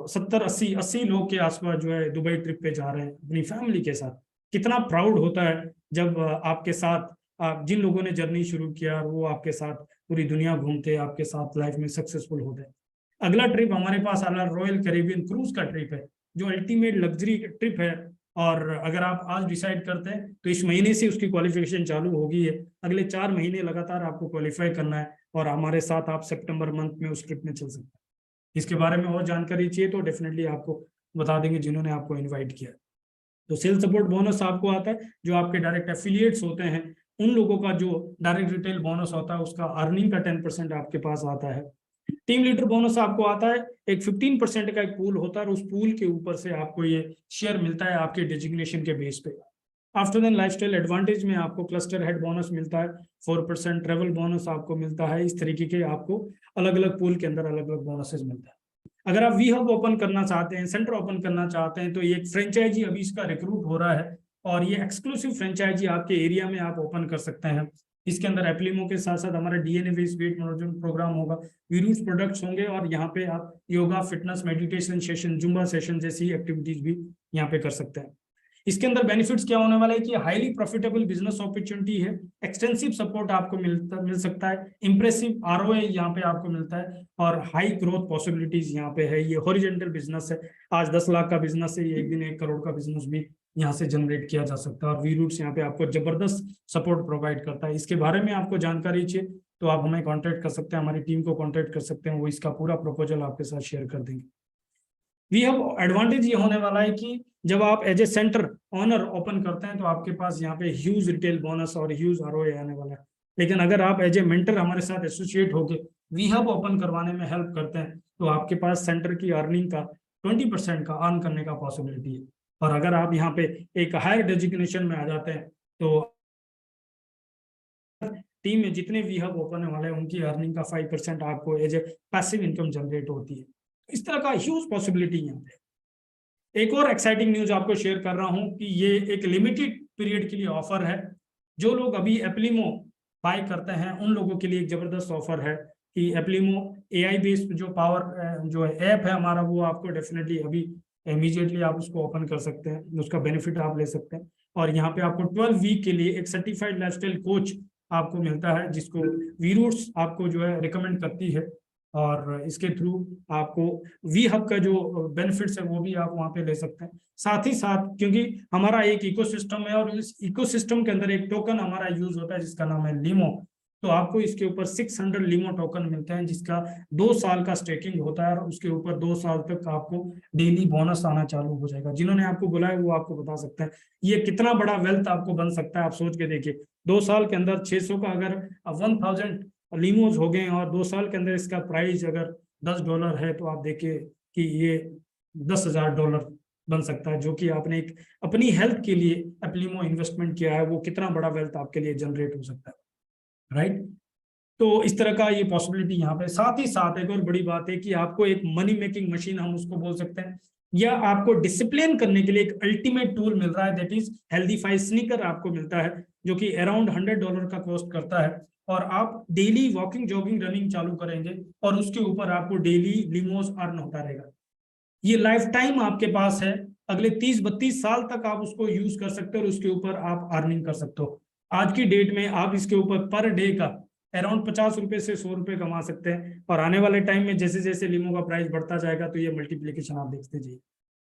70-80 लोग के आसपास जो है दुबई ट्रिप पे जा रहे हैं अपनी फैमिली के साथ। कितना प्राउड होता है जब आपके साथ जिन लोगों ने जर्नी शुरू किया वो आपके साथ पूरी दुनिया घूमते, आपके साथ लाइफ में सक्सेसफुल होते हैं। अगला ट्रिप हमारे पास रॉयल कैरिबियन क्रूज का ट्रिप है, जो अल्टीमेट लग्जरी ट्रिप है। और अगर आप आज डिसाइड करते हैं तो इस महीने से उसकी क्वालिफिकेशन चालू होगी है, अगले 4 महीने लगातार आपको क्वालिफाई करना है, और हमारे साथ आप सितंबर मंथ में उस ट्रिप में चल सकते हैं। इसके बारे में और जानकारी चाहिए तो डेफिनेटली आपको बता देंगे जिन्होंने आपको इन्वाइट किया। तो सेल सपोर्ट बोनस आपको आता है, जो आपके डायरेक्ट एफिलिएट्स होते हैं उन लोगों का जो डायरेक्ट रिटेल बोनस होता है उसका अर्निंग का 10% आपके पास आता है। टीम लीडर बोनस आपको आता है, एक 15% का एक पूल होता है, और उस पूल के ऊपर से आपको ये शेयर मिलता है आपके डेजिग्नेशन के बेस पे। आफ्टर देन लाइफस्टाइल एडवांटेज में आपको क्लस्टर हेड बोनस मिलता है, 4% ट्रेवल बोनस आपको मिलता है। इस तरीके के आपको अलग अलग पूल के अंदर अलग अलग बोनसेस मिलता है। अगर आप वी हब ओपन करना चाहते हैं, सेंटर ओपन करना चाहते हैं, तो ये एक फ्रेंचाइजी अभी इसका रिक्रूट हो रहा है, और ये एक्सक्लूसिव फ्रेंचाइजी आपके एरिया में आप ओपन कर सकते हैं। इसके अंदर एप्लीमो के साथ साथ हमारा DNA based weight management program होगा, वीरूज प्रोडक्ट्स होंगे, और यहाँ पे आप yoga, fitness, meditation session, Zumba session जैसी एक्टिविटीज भी यहाँ पे कर सकते हैं। इसके अंदर बेनिफिट्स क्या होने वाला है कि हाईली प्रॉफिटेबल बिजनेस अपॉर्चुनिटी है, एक्सटेंसिव सपोर्ट आपको मिल सकता है, इंप्रेसिव आरओए यहाँ पे आपको मिलता है, और हाई ग्रोथ पॉसिबिलिटीज यहाँ पे है। ये हॉरिजॉन्टल बिजनेस है, आज 10 लाख का बिजनेस है, ये एक दिन 1 करोड़ का बिजनेस भी यहाँ से जनरेट किया जा सकता है, और वी रूट्स यहाँ पे आपको जबरदस्त सपोर्ट प्रोवाइड करता है। इसके बारे में आपको जानकारी चाहिए तो आप हमें कॉन्टेक्ट कर सकते हैं, हमारी टीम को कॉन्टेक्ट कर सकते हैं, वो इसका पूरा प्रपोजल आपके साथ शेयर कर देंगे। वी हैव एडवांटेज ये होने वाला है कि जब आप as a center owner open करते हैं तो आपके पास यहाँ पे ह्यूज रिटेल बोनस और ह्यूज आरओए आने वाला है। लेकिन अगर आप एज ए मेंटर हमारे साथ एसोसिएट होकर वी हब ओपन करवाने में हेल्प करते हैं तो आपके पास सेंटर की अर्निंग का 20% का अर्न करने का पॉसिबिलिटी है। और अगर आप यहाँ पे एक हायर डेजिग्नेशन में आ जाते हैं तो टीम में जितने वी हब ओपन होने वाले हैं उनकी अर्निंग का 5% आपको as a passive income generate होती है। इस तरह का ह्यूज पॉसिबिलिटी यहाँ पे। एक और एक्साइटिंग न्यूज आपको शेयर कर रहा हूँ कि ये एक लिमिटेड पीरियड के लिए ऑफर है। जो लोग अभी एप्लीमो बाय करते हैं उन लोगों के लिए एक जबरदस्त ऑफर है कि एप्लीमो AI बेस्ड जो पावर जो ऐप है हमारा, वो आपको डेफिनेटली अभी इमीडिएटली आप उसको ओपन कर सकते हैं, उसका बेनिफिट आप ले सकते हैं। और यहाँ पे आपको 12 वीक के लिए एक सर्टिफाइड लाइफस्टाइल कोच आपको मिलता है, जिसको वी रूट्स आपको जो है रिकमेंड करती है। और इसके थ्रू आपको वी हब का जो बेनिफिट्स है वो भी आप वहाँ पे ले सकते हैं। साथ ही साथ क्योंकि हमारा एक इकोसिस्टम है और इस इकोसिस्टम के अंदर एक टोकन हमारा यूज होता है जिसका नाम है लीमो, तो आपको इसके ऊपर 600 लीमो टोकन मिलते हैं जिसका 2 साल का स्टेकिंग होता है और उसके ऊपर 2 साल तक आपको डेली बोनस आना चालू हो जाएगा। जिन्होंने आपको बुलाया वो आपको बता सकते हैं ये कितना बड़ा वेल्थ आपको बन सकता है। आप सोच के देखिए 2 साल के अंदर 600 का अगर 1000 लीमोज हो गए और 2 साल के अंदर इसका प्राइस अगर $10 है तो आप देखिए कि ये $10,000 बन सकता है, जो कि आपने एक अपनी हेल्थ के लिए एप्लीमो इन्वेस्टमेंट किया है, वो कितना बड़ा वेल्थ आपके लिए जनरेट हो सकता है, राइट। तो इस तरह का ये पॉसिबिलिटी यहाँ पे। साथ ही साथ एक और बड़ी बात है कि आपको एक मनी मेकिंग मशीन हम उसको बोल सकते हैं, या आपको डिसिप्लिन करने के लिए एक अल्टीमेट टूल मिल रहा है, दैट इज हेल्दीफाई स्नीकर आपको मिलता है, जो कि अराउंड $100 का कॉस्ट करता है। और आप डेली वॉकिंग जॉगिंग रनिंग चालू करेंगे और उसके ऊपर आपको डेली लिमोस अर्न होता रहेगा। ये लाइफ टाइम आपके पास है, अगले 30-32 साल तक आप उसको यूज कर सकते हो और उसके ऊपर आप अर्निंग कर सकते हो। आज की डेट में आप इसके ऊपर पर डे का अराउंड 50 रुपए से 100 रुपए कमा सकते हैं, और आने वाले टाइम में जैसे जैसे लिमो का प्राइस बढ़ता जाएगा तो ये मल्टीप्लीकेशन आप देखते जाइए।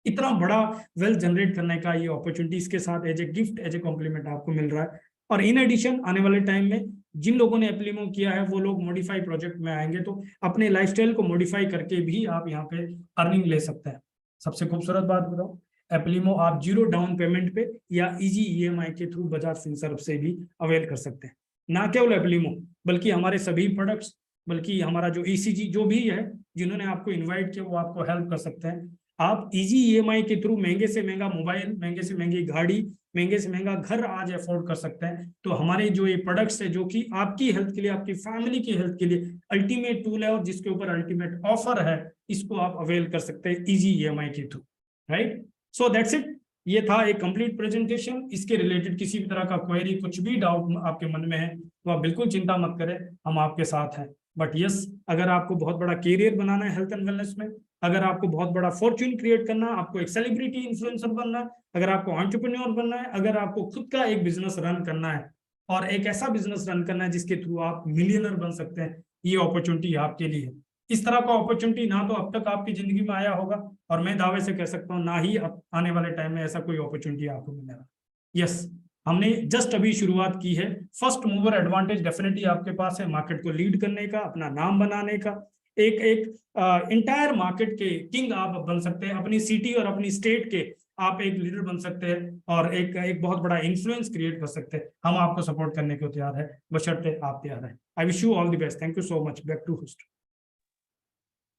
इतना बड़ा वेल्थ जनरेट करने का ये अपॉर्चुनिटी इसके साथ as a gift as a compliment आपको मिल रहा है। और इन एडिशन आने वाले टाइम में जिन लोगों ने एप्लीमो किया है वो लोग मॉडिफाई प्रोजेक्ट में आएंगे तो अपने लाइफस्टाइल को मॉडिफाई करके भी आप यहाँ पे अर्निंग ले सकते हैं। सबसे खूबसूरत बात बताओ, एप्लीमो आप 0 डाउन पेमेंट पे या इजी ईएमआई के थ्रू बजाज फिनसर्व से भी अवेल कर सकते हैं। ना केवल एप्लीमो बल्कि हमारे सभी प्रोडक्ट्स, बल्कि हमारा जो ईसीजी जो भी है जिन्होंने आपको इनवाइट किया वो आपको हेल्प कर सकते हैं। आप इजी ईएमआई के थ्रू महंगे से महंगा मोबाइल, महंगे से महंगी गाड़ी, महंगे से महंगा घर आज अफोर्ड कर सकते हैं। तो हमारे जो ये प्रोडक्ट्स है जो कि आपकी हेल्थ के लिए, आपकी फैमिली की हेल्थ के लिए अल्टीमेट टूल है और जिसके ऊपर अल्टीमेट ऑफर है, इसको आप अवेल कर सकते हैं इजी ईएमआई के through, right. So that's it. ये था एक कंप्लीट प्रेजेंटेशन। इसके रिलेटेड किसी भी तरह का क्वेरी, कुछ भी डाउट आपके मन में है तो आप बिल्कुल चिंता मत करें, हम आपके साथ हैं। बट यस, अगर आपको बहुत बड़ा कैरियर बनाना है हेल्थ एंड वेलनेस में, अगर आपको बहुत बड़ा फॉर्च्यून क्रिएट करना है, आपको एक सेलिब्रिटी इन्फ्लुएंसर बनना है, अगर आपको एंटरप्रेन्योर बनना है, अगर आपको खुद का एक बिजनेस रन करना है और एक ऐसा बिजनेस रन करना है जिसके थ्रू आप मिलियनर बन सकते हैं, ये अपॉर्चुनिटी आपके लिए है। इस तरह का अपॉर्चुनिटी ना तो अब तक आपकी जिंदगी में आया होगा, और मैं दावे से कह सकता हूँ ना ही आने वाले टाइम में ऐसा कोई अपॉर्चुनिटी आपको मिलेगा। यस, हमने जस्ट अभी शुरुआत की है। फर्स्ट मूवर एडवांटेज डेफिनेटली आपके पास है, मार्केट को लीड करने का, अपना नाम बनाने का, एक एक इंटायर मार्केट के किंग आप बन सकते हैं, अपनी सिटी और अपनी स्टेट के आप एक लीडर बन सकते हैं और एक बहुत बड़ा इन्फ्लुएंस क्रिएट कर सकते हैं। हम आपको सपोर्ट करने को तैयार है, बशर्ते आप तैयार है। I wish you all the best. Thank you so much. Back to host.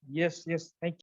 Yes, yes. Thank you.